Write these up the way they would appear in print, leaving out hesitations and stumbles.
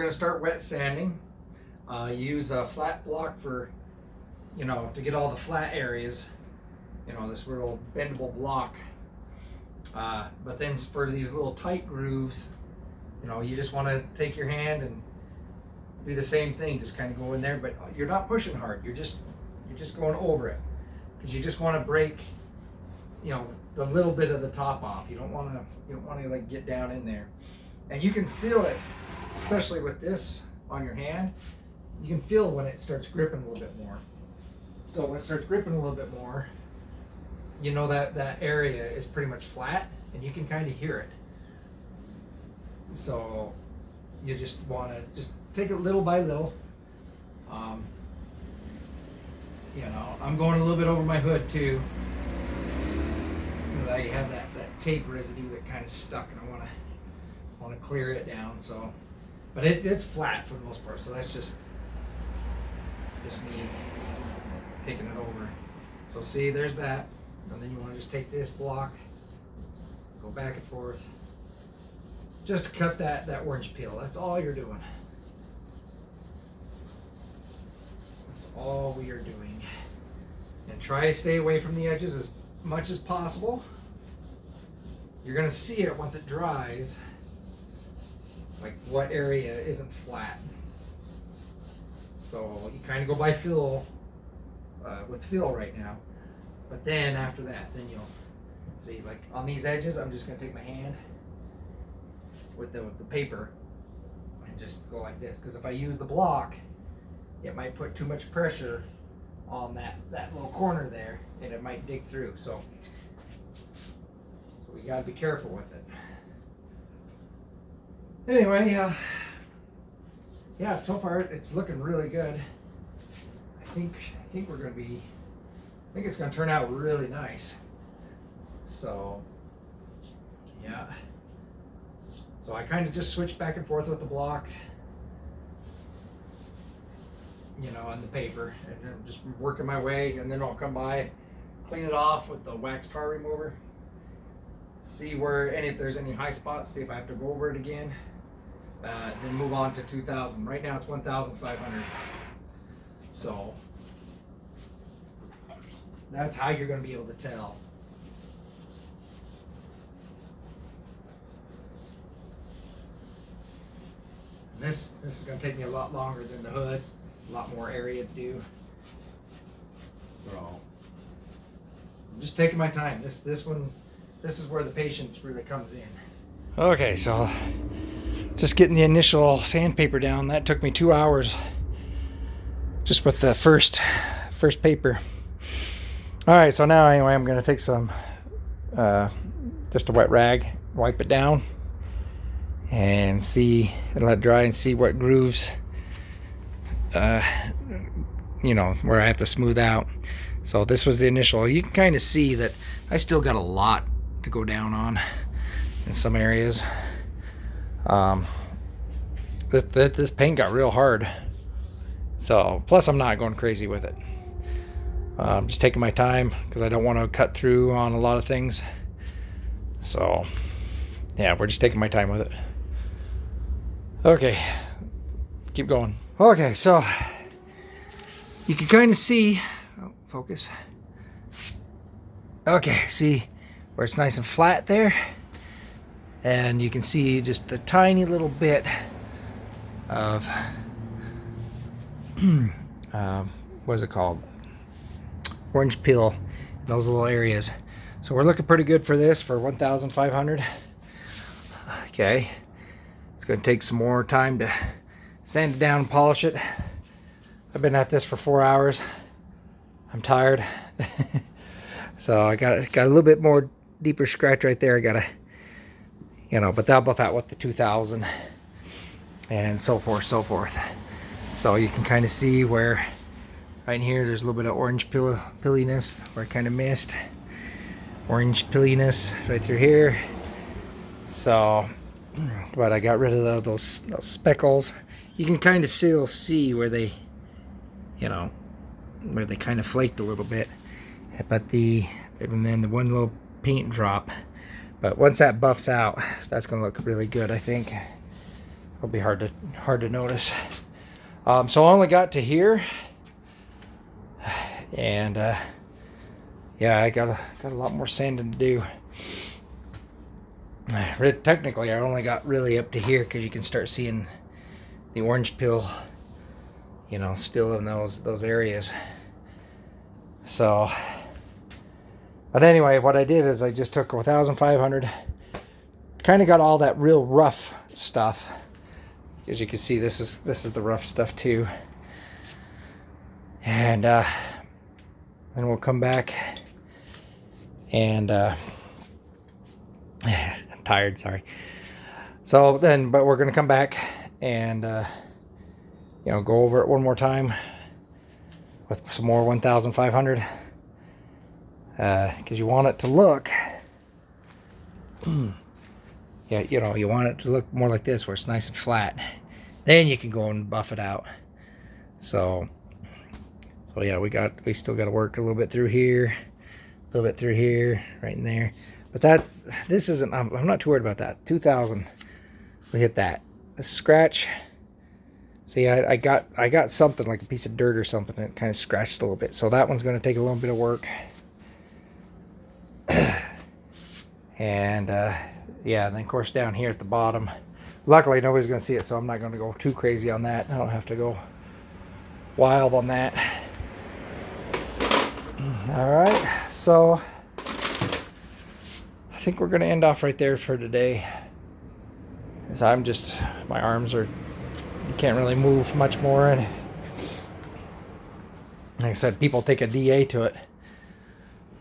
going to start wet sanding. Use a flat block for, to get all the flat areas. This little bendable block. But then for these little tight grooves, you just want to take your hand and do the same thing. Just kind of go in there, but you're not pushing hard. You're just going over it, because you just want to break, the little bit of the top off. You don't want to like get down in there, and you can feel it, especially with this on your hand. You can feel when it starts gripping a little bit more. So when it starts gripping a little bit more, that area is pretty much flat, and you can kind of hear it. So you just want to just take it little by little. I'm going a little bit over my hood too, because I have that tape residue that kind of stuck, and I want to clear it down. So, but it's flat for the most part. So that's just me taking it over. So see, there's that. And then you want to just take this block, go back and forth, just to cut that orange peel. That's all you're doing. That's all we are doing. And try to stay away from the edges as much as possible. You're going to see it once it dries, like what area isn't flat. So you kind of go by feel, with feel right now. But then after that, then you'll see, like on these edges, I'm just going to take my hand with the paper and just go like this. Because if I use the block, it might put too much pressure on that little corner there, and it might dig through. So we got to be careful with it. Anyway, yeah, so far it's looking really good. I think we're going to be. I think it's going to turn out really nice. So, yeah. So I kind of just switch back and forth with the block, and the paper, and I'm just working my way, and then I'll come by, clean it off with the wax tar remover, see if there's any high spots, see if I have to go over it again, then move on to 2,000. Right now it's 1,500. So that's how you're going to be able to tell. And this is going to take me a lot longer than the hood, a lot more area to do. So I'm just taking my time. This is where the patience really comes in. Okay, so just getting the initial sandpaper down. That took me 2 hours, just with the first paper. All right, so now anyway, I'm gonna take some, just a wet rag, wipe it down, and let it dry and see what grooves, where I have to smooth out. So this was the initial. You can kind of see that I still got a lot to go down on in some areas. This paint got real hard. So plus I'm not going crazy with it. I'm just taking my time because I don't want to cut through on a lot of things. So yeah, we're just taking my time with it. Okay, keep going. Okay, so you can kind of see, focus. Okay, see where it's nice and flat there? And you can see just the tiny little bit of, what is it called? Orange peel in those little areas. So we're looking pretty good for this, for 1,500. Okay, it's going to take some more time to sand it down and polish it. I've been at this for 4 hours. I'm tired. So I got a little bit more deeper scratch right there. I gotta, but that'll buff out with the 2,000 and so forth. So you can kind of see where right in here there's a little bit of orange pilliness where I kind of missed. Orange pilliness right through here. So, but I got rid of those speckles. You can kind of still see where they, where they kind of flaked a little bit. But and then the one little paint drop. But once that buffs out, that's going to look really good, I think. it'll be hard to notice. So I only got to here, and yeah, I got a lot more sanding to do. Technically, I only got really up to here because you can start seeing the orange peel, you know, still in those areas. So, but anyway, what I did is I just took 1,500, kind of got all that real rough stuff. As you can see, this is the rough stuff too. And then we'll come back and I'm tired, sorry. So then, but we're gonna come back and you know, go over it one more time with some more 1,500 because you want it to look yeah, you know, you want it to look more like this, where it's nice and flat. Then you can go and buff it out. So yeah, we still got to work a little bit through here, a little bit through here, right in there. But this isn't, I'm not too worried about that. 2,000, we hit that. The scratch, see, I got something like a piece of dirt or something that kind of scratched a little bit. So that one's going to take a little bit of work. And yeah, and then of course down here at the bottom, luckily nobody's going to see it, so I'm not going to go too crazy on that. I don't have to go wild on that. All right, so I think we're going to end off right there for today. As my arms are, you can't really move much more. And like I said, people take a DA to it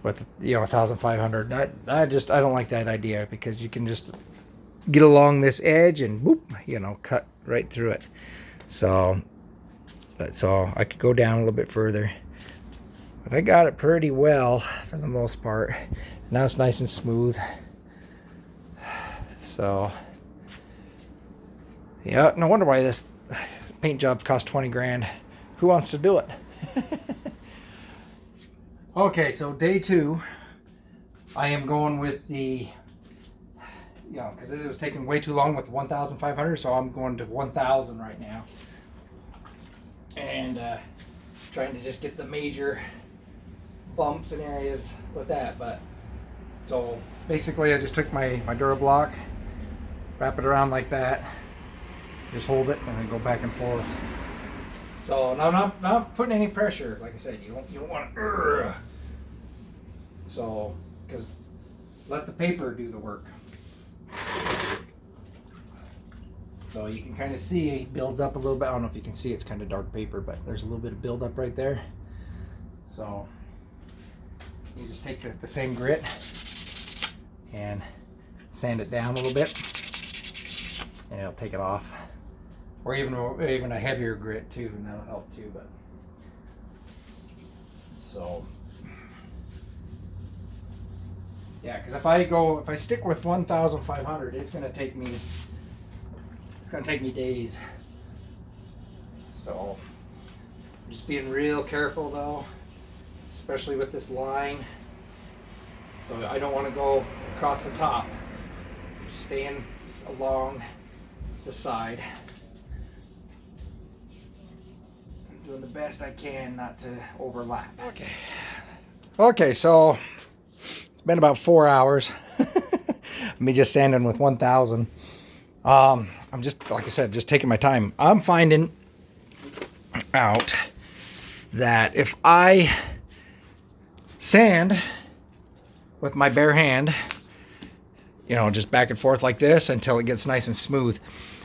with, you know, 1,500. I don't like that idea, because you can just get along this edge and boop, you know, cut right through it. So I could go down a little bit further, but I got it pretty well for the most part. Now it's nice and smooth. So yeah, no wonder why this paint job cost 20 grand. Who wants to do it? Okay, so day 2, I am going with the, you know, because it was taking way too long with 1,500, so I'm going to 1,000 right now. And trying to just get the major bumps and areas with that. But so basically I just took my Durablock, wrap it around like that, just hold it, and then go back and forth. So now not putting any pressure. Like I said, you don't want to. So, because let the paper do the work. So you can kind of see it builds up a little bit. I don't know if you can see, it's kind of dark paper, but there's a little bit of buildup right there. So you just take the same grit and sand it down a little bit, and it'll take it off. Or even a heavier grit too, and that'll help too. But so yeah, because if I stick with 1,500, it's gonna take me days. So I'm just being real careful though, especially with this line. So I don't want to go across the top. I'm just staying along the side. I'm doing the best I can not to overlap. Okay, so it's been about 4 hours. Me just sanding with 1,000. I'm just, like I said, just taking my time. I'm finding out that if I sand with my bare hand, you know, just back and forth like this until it gets nice and smooth.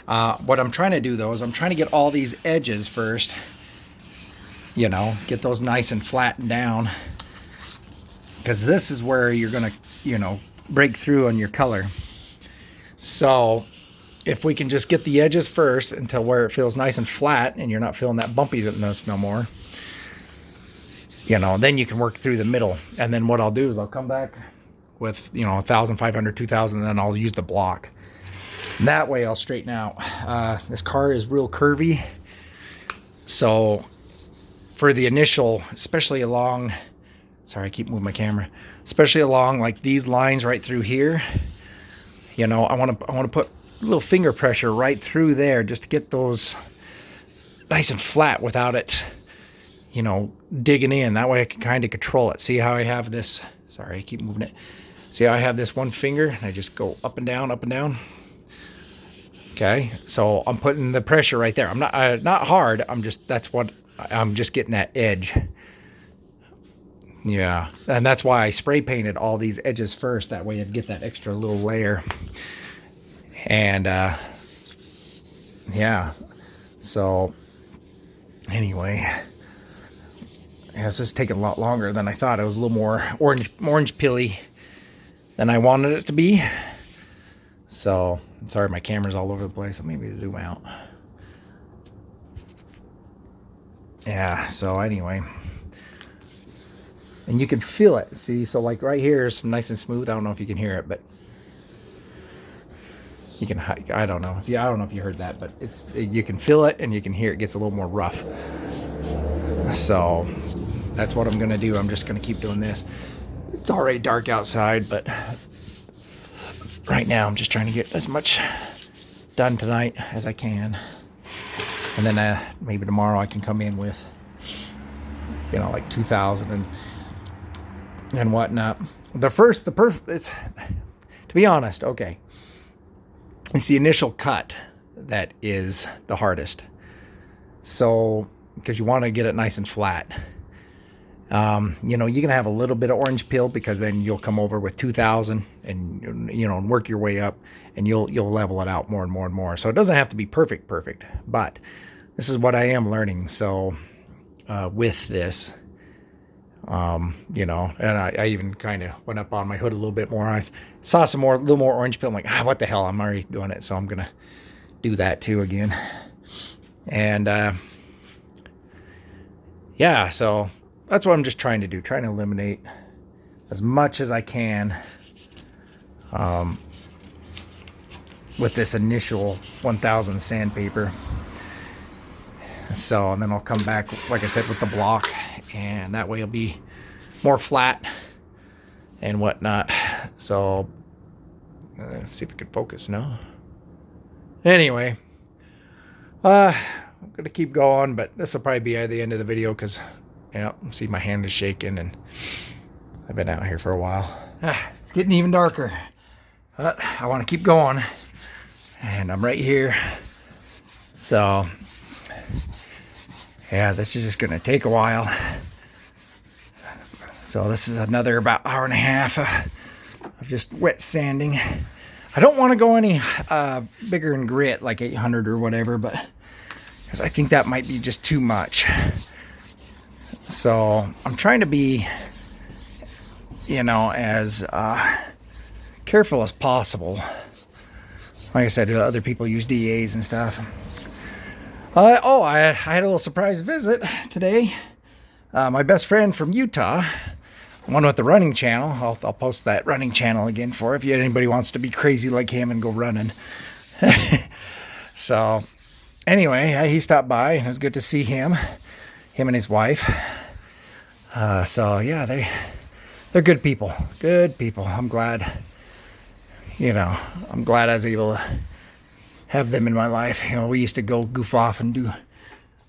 What I'm trying to do though is I'm trying to get all these edges first, you know, get those nice and flattened down, because this is where you're gonna, you know, break through on your color. So if we can just get the edges first until where it feels nice and flat and you're not feeling that bumpiness no more, you know, then you can work through the middle. And then what I'll do is I'll come back with, you know, 1,500, 2,000, and then I'll use the block. And that way I'll straighten out. This car is real curvy. So for the initial, especially along, sorry, I keep moving my camera, especially along like these lines right through here, you know, I want to put little finger pressure right through there just to get those nice and flat without it, you know, digging in. That way I can kind of control it. See how I have this, sorry, I keep moving it. See how I have this one finger and I just go up and down, up and down. Okay, so I'm putting the pressure right there. I'm not hard. I'm just, that's what I'm just getting that edge. Yeah, and that's why I spray painted all these edges first. That way I'd get that extra little layer. And yeah, so anyway, yeah, this is taking a lot longer than I thought. It was a little more orange pilly than I wanted it to be. So sorry, my camera's all over the place. Let me maybe zoom out. Yeah, so anyway, and you can feel it. See, so like right here is nice and smooth. I don't know if you can hear it, but you can, I don't know if you, I don't know if you heard that, but you can feel it and you can hear it gets a little more rough. So that's what I'm gonna do. I'm just gonna keep doing this. It's already dark outside, but right now I'm just trying to get as much done tonight as I can, and then maybe tomorrow I can come in with, you know, like 2,000 and whatnot. It's, to be honest, okay, it's the initial cut that is the hardest. So because you want to get it nice and flat. You know, you're gonna have a little bit of orange peel, because then you'll come over with 2,000 and, you know, and work your way up, and you'll level it out more and more and more. So it doesn't have to be perfect, but this is what I am learning. So with this, you know, and I even kind of went up on my hood a little bit more. I saw a little more orange peel. I'm like, what the hell? I'm already doing it, so I'm gonna do that too again. And yeah, so that's what I'm just trying to do, trying to eliminate as much as I can with this initial 1,000 sandpaper. So, and then I'll come back, like I said, with the block, and that way it'll be more flat and whatnot. So let's see if we can focus. No. Anyway, I'm gonna keep going, but this will probably be at the end of the video, because yeah, see, my hand is shaking and I've been out here for a while. It's getting even darker, but I want to keep going, and I'm right here. So yeah, this is just gonna take a while. So this is another about hour and a half of just wet sanding. I don't want to go any bigger in grit, like 800 or whatever, but because I think that might be just too much. So I'm trying to be, you know, as careful as possible. Like I said, other people use DAs and stuff. Oh, I had a little surprise visit today. My best friend from Utah, one with the running channel. I'll post that running channel again for if anybody wants to be crazy like him and go running. So anyway, he stopped by, and it was good to see him and his wife. So yeah, they're good people. Good people. I'm glad, you know, I'm glad I was able to have them in my life. You know, we used to go goof off and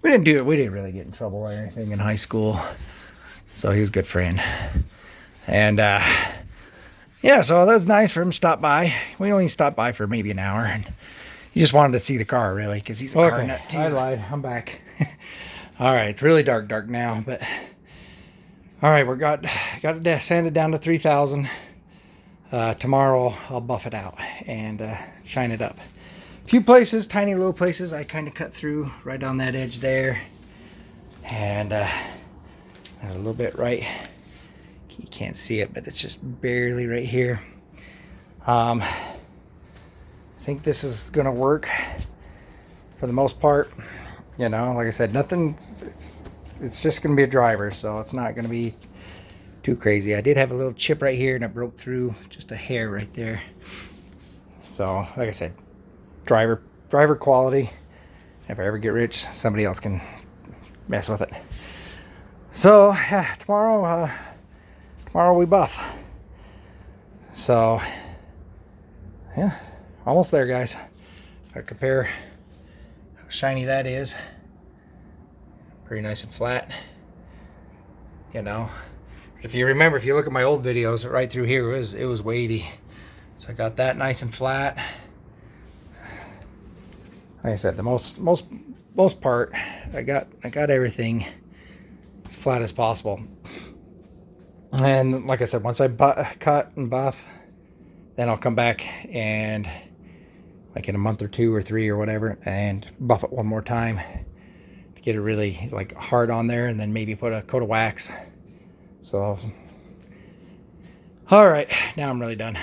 we didn't really get in trouble or anything in high school. So he was a good friend. And yeah, so that was nice for him to stop by. We only stopped by for maybe an hour, and he just wanted to see the car, really, because he's a car nut too. I lied. I'm back. All right, it's really dark now, but all right, got it sanded down to 3,000. Tomorrow I'll buff it out and shine it up. A few places, tiny little places, I kind of cut through right on that edge there, and a little bit right. You can't see it, but it's just barely right here. I think this is gonna work for the most part. You know, like I said, nothing. It's just gonna be a driver, so it's not gonna be too crazy. I did have a little chip right here, and it broke through just a hair right there. So, like I said, driver quality. If I ever get rich, somebody else can mess with it. So yeah, tomorrow we buff. So yeah, almost there, guys. I compare how shiny that is. Pretty nice and flat. You know, if you remember, if you look at my old videos, right through here it was wavy. So I got that nice and flat. Like I said, the most part, I got everything as flat as possible. And like I said, once I cut and buff, then I'll come back and like in a month or 2 or 3 or whatever, and buff it one more time to get it really like hard on there, and then maybe put a coat of wax. So, all right, now I'm really done.